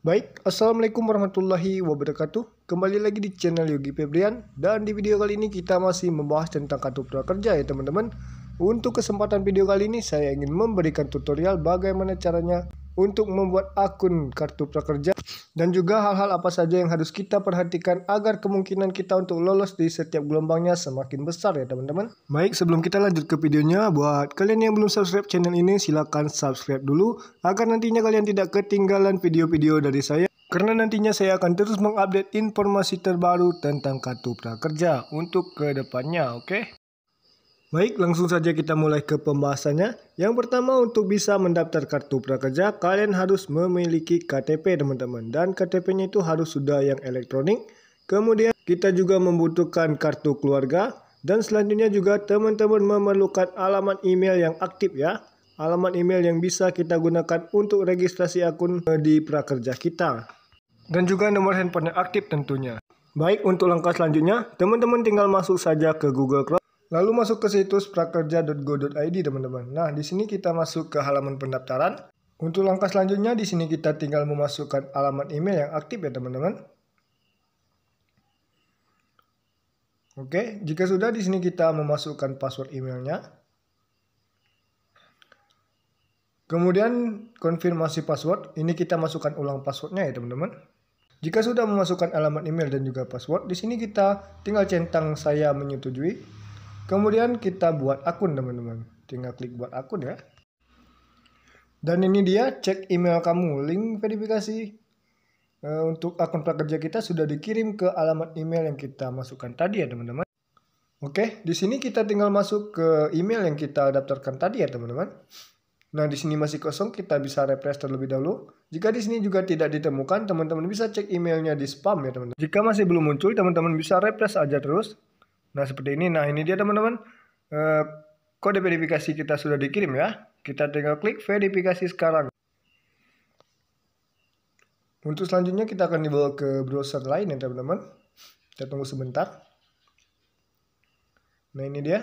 Baik, Assalamualaikum warahmatullahi wabarakatuh. Kembali lagi di channel Yogi Febrian. Dan di video kali ini kita masih membahas tentang kartu prakerja ya teman-teman. Untuk kesempatan video kali ini saya ingin memberikan tutorial bagaimana caranya untuk membuat akun kartu prakerja. Dan juga hal-hal apa saja yang harus kita perhatikan agar kemungkinan kita untuk lolos di setiap gelombangnya semakin besar ya teman-teman. Baik, sebelum kita lanjut ke videonya, buat kalian yang belum subscribe channel ini silahkan subscribe dulu agar nantinya kalian tidak ketinggalan video-video dari saya. Karena nantinya saya akan terus mengupdate informasi terbaru tentang kartu prakerja untuk kedepannya, oke? Baik, langsung saja kita mulai ke pembahasannya. Yang pertama, untuk bisa mendaftar kartu prakerja, kalian harus memiliki KTP teman-teman. Dan KTP-nya itu harus sudah yang elektronik. Kemudian kita juga membutuhkan kartu keluarga. Dan selanjutnya juga teman-teman memerlukan alamat email yang aktif ya. Alamat email yang bisa kita gunakan untuk registrasi akun di prakerja kita. Dan juga nomor handphone yang aktif tentunya. Baik, untuk langkah selanjutnya, teman-teman tinggal masuk saja ke Google Chrome. Lalu masuk ke situs prakerja.go.id teman-teman. Nah, di sini kita masuk ke halaman pendaftaran. Untuk langkah selanjutnya di sini kita tinggal memasukkan alamat email yang aktif ya teman-teman. Oke, jika sudah di sini kita memasukkan password emailnya. Kemudian konfirmasi password, ini kita masukkan ulang passwordnya ya teman-teman. Jika sudah memasukkan alamat email dan juga password, di sini kita tinggal centang saya menyetujui. Kemudian kita buat akun teman-teman. Tinggal klik buat akun ya. Dan ini dia cek email kamu. Link verifikasi untuk akun prakerja kita sudah dikirim ke alamat email yang kita masukkan tadi ya teman-teman. Oke, di sini kita tinggal masuk ke email yang kita daftarkan tadi ya teman-teman. Nah, di sini masih kosong, kita bisa refresh terlebih dahulu. Jika di sini juga tidak ditemukan, teman-teman bisa cek emailnya di spam ya teman-teman. Jika masih belum muncul, teman-teman bisa refresh aja terus. Nah, seperti ini. Nah, ini dia teman-teman. Kode verifikasi kita sudah dikirim ya. Kita tinggal klik verifikasi sekarang. Untuk selanjutnya kita akan dibawa ke browser lain ya teman-teman. Kita tunggu sebentar. Nah, ini dia.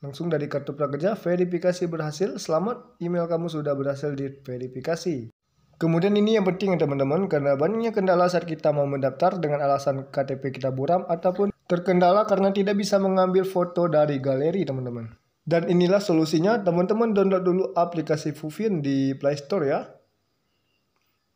Langsung dari kartu prakerja, verifikasi berhasil. Selamat, email kamu sudah berhasil diverifikasi. Kemudian ini yang penting ya teman-teman, karena banyaknya kendala saat kita mau mendaftar dengan alasan KTP kita buram ataupun terkendala karena tidak bisa mengambil foto dari galeri teman-teman. Dan inilah solusinya, teman-teman download dulu aplikasi Fuvin di Play Store ya.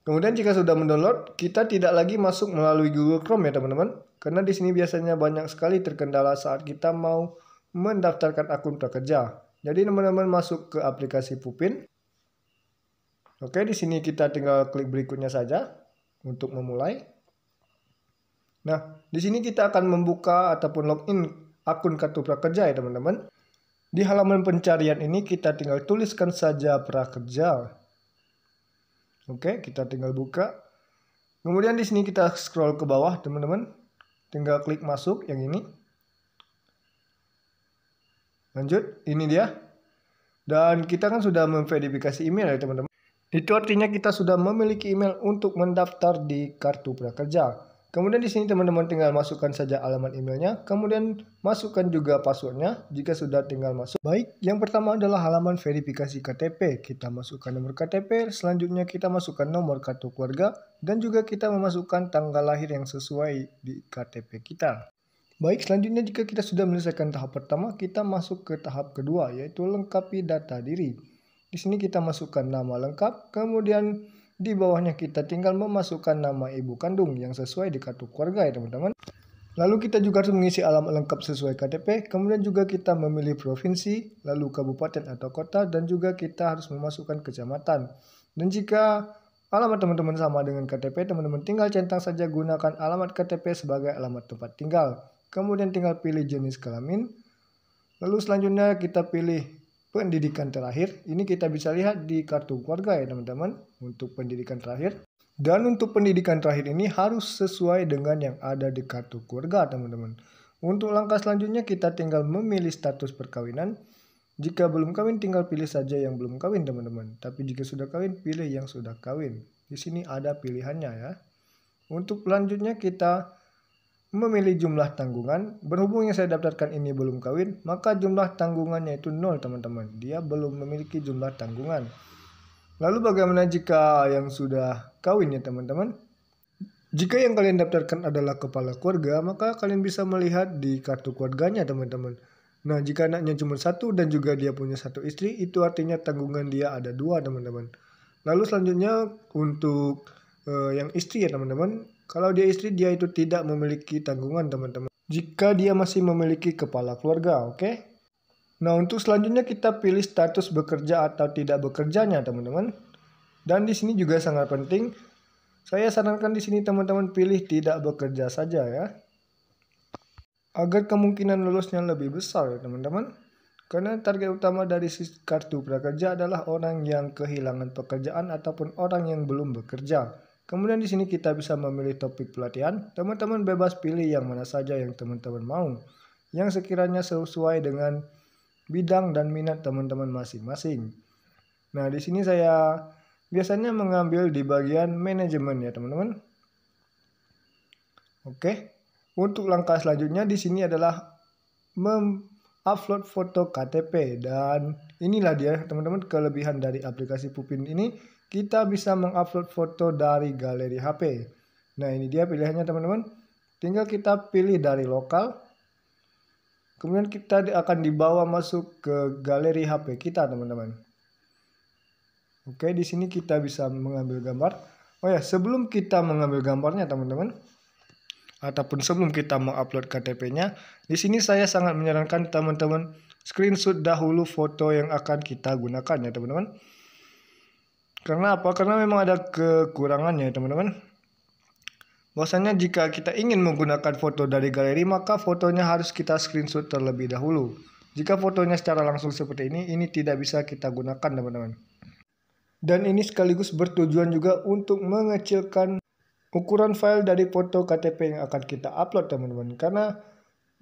Kemudian jika sudah mendownload, kita tidak lagi masuk melalui Google Chrome ya teman-teman. Karena di sini biasanya banyak sekali terkendala saat kita mau mendaftarkan akun prakerja. Jadi teman-teman masuk ke aplikasi Fuvin. Oke, di sini kita tinggal klik berikutnya saja untuk memulai. Nah, di sini kita akan membuka ataupun login akun kartu prakerja ya teman-teman. Di halaman pencarian ini kita tinggal tuliskan saja prakerja. Oke, kita tinggal buka. Kemudian di sini kita scroll ke bawah teman-teman. Tinggal klik masuk yang ini. Lanjut, ini dia. Dan kita kan sudah memverifikasi email ya teman-teman. Itu artinya kita sudah memiliki email untuk mendaftar di kartu prakerja. Kemudian di sini teman-teman tinggal masukkan saja alamat emailnya, kemudian masukkan juga passwordnya jika sudah tinggal masuk. Baik, yang pertama adalah halaman verifikasi KTP. Kita masukkan nomor KTP, selanjutnya kita masukkan nomor kartu keluarga, dan juga kita memasukkan tanggal lahir yang sesuai di KTP kita. Baik, selanjutnya jika kita sudah menyelesaikan tahap pertama, kita masuk ke tahap kedua, yaitu lengkapi data diri. Di sini kita masukkan nama lengkap, kemudian di bawahnya kita tinggal memasukkan nama ibu kandung yang sesuai di kartu keluarga ya teman-teman. Lalu kita juga harus mengisi alamat lengkap sesuai KTP, kemudian juga kita memilih provinsi, lalu kabupaten atau kota, dan juga kita harus memasukkan kecamatan. Dan jika alamat teman-teman sama dengan KTP, teman-teman tinggal centang saja gunakan alamat KTP sebagai alamat tempat tinggal. Kemudian tinggal pilih jenis kelamin, lalu selanjutnya kita pilih pendidikan terakhir. Ini kita bisa lihat di kartu keluarga ya teman-teman untuk pendidikan terakhir. Dan untuk pendidikan terakhir ini harus sesuai dengan yang ada di kartu keluarga teman-teman. Untuk langkah selanjutnya kita tinggal memilih status perkawinan. Jika belum kawin tinggal pilih saja yang belum kawin teman-teman. Tapi jika sudah kawin pilih yang sudah kawin. Di sini ada pilihannya ya. Untuk selanjutnya kita memilih jumlah tanggungan. Berhubung yang saya daftarkan ini belum kawin, maka jumlah tanggungannya itu 0 teman-teman. Dia belum memiliki jumlah tanggungan. Lalu bagaimana jika yang sudah kawin ya teman-teman? Jika yang kalian daftarkan adalah kepala keluarga, maka kalian bisa melihat di kartu keluarganya teman-teman. Nah, jika anaknya cuma satu dan juga dia punya satu istri, itu artinya tanggungan dia ada dua teman-teman. Lalu selanjutnya untuk yang istri ya teman-teman. Kalau dia istri, dia itu tidak memiliki tanggungan teman-teman. Jika dia masih memiliki kepala keluarga, oke? Nah, untuk selanjutnya kita pilih status bekerja atau tidak bekerjanya, teman-teman. Dan di sini juga sangat penting. Saya sarankan di sini teman-teman pilih tidak bekerja saja ya. Agar kemungkinan lulusnya lebih besar ya, teman-teman. Karena target utama dari kartu prakerja adalah orang yang kehilangan pekerjaan ataupun orang yang belum bekerja. Kemudian di sini kita bisa memilih topik pelatihan. Teman-teman bebas pilih yang mana saja yang teman-teman mau. Yang sekiranya sesuai dengan bidang dan minat teman-teman masing-masing. Nah, di sini saya biasanya mengambil di bagian manajemen ya, teman-teman. Oke. Untuk langkah selanjutnya di sini adalah upload foto KTP, dan inilah dia teman-teman kelebihan dari aplikasi Pupin ini. Kita bisa mengupload foto dari galeri HP. Nah, ini dia pilihannya teman-teman. Tinggal kita pilih dari lokal. Kemudian kita akan dibawa masuk ke galeri HP kita, teman-teman. Oke, di sini kita bisa mengambil gambar. Oh ya, sebelum kita mengambil gambarnya, teman-teman, ataupun sebelum kita mengupload KTP-nya, di sini saya sangat menyarankan teman-teman screenshot dahulu foto yang akan kita gunakan ya, teman-teman. Karena apa? Karena memang ada kekurangannya, teman-teman. Bahwasanya jika kita ingin menggunakan foto dari galeri, maka fotonya harus kita screenshot terlebih dahulu. Jika fotonya secara langsung seperti ini tidak bisa kita gunakan, teman-teman. Dan ini sekaligus bertujuan juga untuk mengecilkan ukuran file dari foto KTP yang akan kita upload, teman-teman. Karena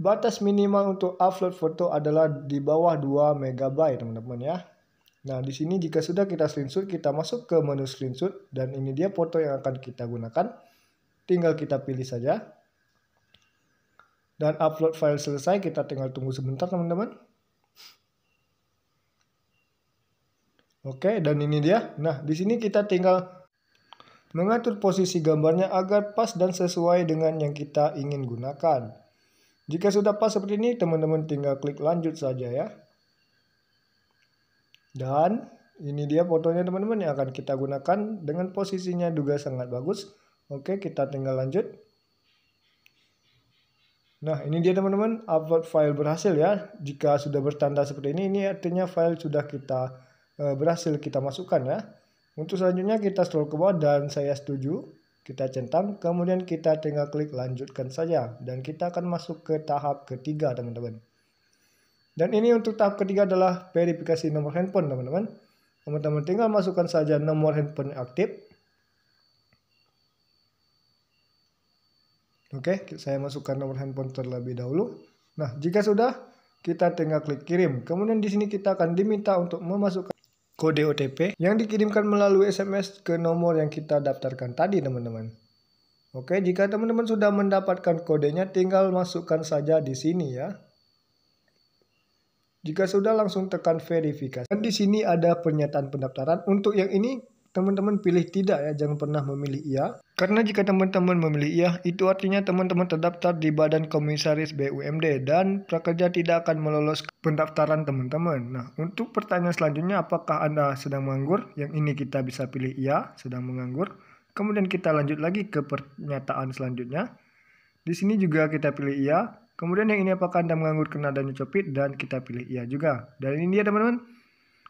batas minimal untuk upload foto adalah di bawah 2 MB, teman-teman ya. Nah, di sini jika sudah kita screenshot, kita masuk ke menu screenshot dan ini dia foto yang akan kita gunakan. Tinggal kita pilih saja. Dan upload file selesai, kita tinggal tunggu sebentar, teman-teman. Oke, dan ini dia. Nah, di sini kita tinggal mengatur posisi gambarnya agar pas dan sesuai dengan yang kita ingin gunakan. Jika sudah pas seperti ini, teman-teman tinggal klik lanjut saja ya. Dan ini dia fotonya teman-teman yang akan kita gunakan dengan posisinya juga sangat bagus. Oke, kita tinggal lanjut. Nah, ini dia teman-teman, upload file berhasil ya. Jika sudah bertanda seperti ini artinya file sudah kita berhasil kita masukkan ya. Untuk selanjutnya kita scroll ke bawah dan saya setuju. Kita centang, kemudian kita tinggal klik lanjutkan saja. Dan kita akan masuk ke tahap ketiga, teman-teman. Dan ini untuk tahap ketiga adalah verifikasi nomor handphone, teman-teman. Teman-teman tinggal masukkan saja nomor handphone yang aktif. Oke, saya masukkan nomor handphone terlebih dahulu. Nah, jika sudah, kita tinggal klik kirim. Kemudian di sini kita akan diminta untuk memasukkan kode OTP yang dikirimkan melalui SMS ke nomor yang kita daftarkan tadi, teman-teman. Oke, jika teman-teman sudah mendapatkan kodenya, tinggal masukkan saja di sini ya. Jika sudah, langsung tekan verifikasi. Dan di sini ada pernyataan pendaftaran. Untuk yang ini teman-teman pilih tidak ya, jangan pernah memilih iya. Karena jika teman-teman memilih iya, itu artinya teman-teman terdaftar di Badan Komisaris BUMD dan prakerja tidak akan melolos pendaftaran teman-teman. Nah, untuk pertanyaan selanjutnya, apakah Anda sedang menganggur? Yang ini kita bisa pilih iya, sedang menganggur. Kemudian kita lanjut lagi ke pernyataan selanjutnya. Di sini juga kita pilih iya. Kemudian yang ini apakah Anda menganggur karena adanya copit, dan kita pilih iya juga. Dan ini dia teman-teman,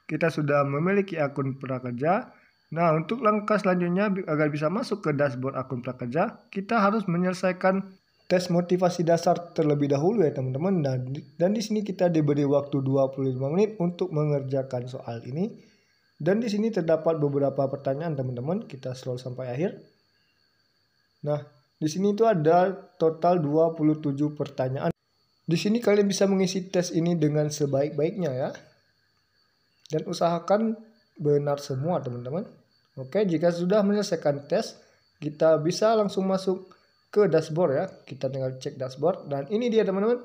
kita sudah memiliki akun prakerja. Nah, untuk langkah selanjutnya agar bisa masuk ke dashboard akun prakerja, kita harus menyelesaikan tes motivasi dasar terlebih dahulu ya teman-teman. Dan di sini kita diberi waktu 25 menit untuk mengerjakan soal ini. Dan di sini terdapat beberapa pertanyaan teman-teman, kita scroll sampai akhir. Nah, di sini itu ada total 27 pertanyaan. Di sini kalian bisa mengisi tes ini dengan sebaik-baiknya ya. Dan usahakan benar semua teman-teman. Oke, jika sudah menyelesaikan tes, kita bisa langsung masuk ke dashboard ya. Kita tinggal cek dashboard dan ini dia teman-teman.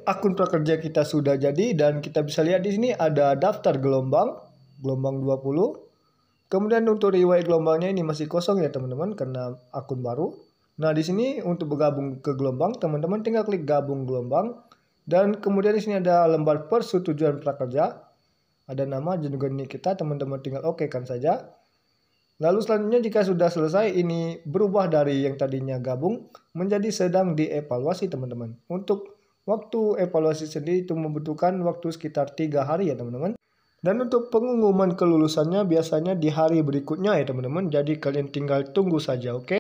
Akun prakerja kita sudah jadi dan kita bisa lihat di sini ada daftar gelombang 20. Kemudian untuk riwayat gelombangnya ini masih kosong ya teman-teman karena akun baru. Nah, di sini untuk bergabung ke gelombang, teman-teman tinggal klik gabung gelombang. Dan kemudian di sini ada lembar persetujuan prakerja. Ada nama dan juga nik kita, teman-teman tinggal oke kan saja. Lalu selanjutnya jika sudah selesai ini berubah dari yang tadinya gabung menjadi sedang dievaluasi teman-teman. Untuk waktu evaluasi sendiri itu membutuhkan waktu sekitar 3 hari ya teman-teman. Dan untuk pengumuman kelulusannya biasanya di hari berikutnya ya teman-teman. Jadi kalian tinggal tunggu saja, oke?